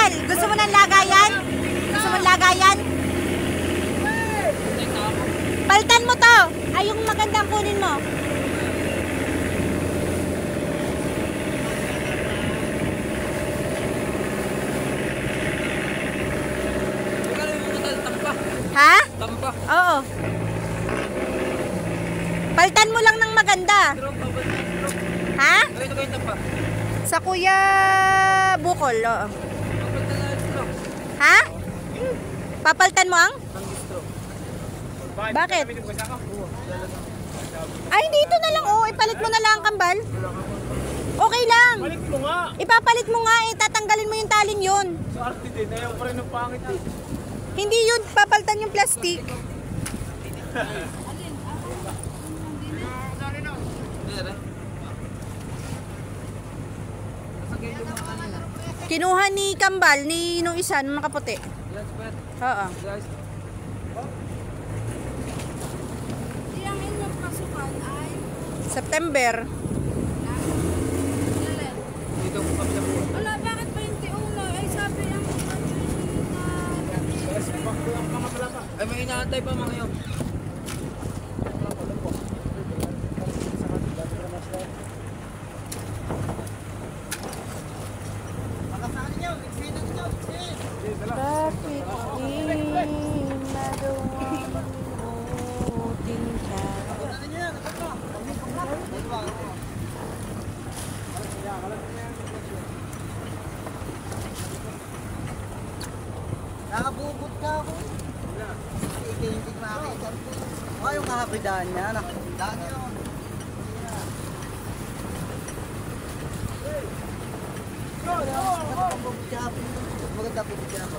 Michael, gusto mo ng lagayan? Gusto mo ng lagayan? Palitan mo to. Ay, yung magandang kunin mo. Ha? Tampa. Oo. Palitan mo lang ng maganda. Ha? Ito kayo tampa. Sa Kuya Bukol, oo. Ha? Papalitan mo ang? Bakit? Ay, dito na lang, oh. Ipalit mo na lang ang kambal. Okay lang. Palit mo nga. Ipapalit mo nga, tatanggalin mo yung taling yun. Sa arte din, ayaw pa rin ng pangit eh. Hindi yun, papalitan yung plastic. Kinuha ni Kambal, ni nung isa, nung nakaputi. Oo. Ang inyong pasukan ay September. Dito po kami na po. wala, bakit 21? Ay sabi ang Ay, may inaantay pa mga yun. Bakit inadawamutin ka? Nakabubot ka ako. Ikintig na ako. Oh, yung kahabidaan niya. Daan yun. Maganda po siya ako.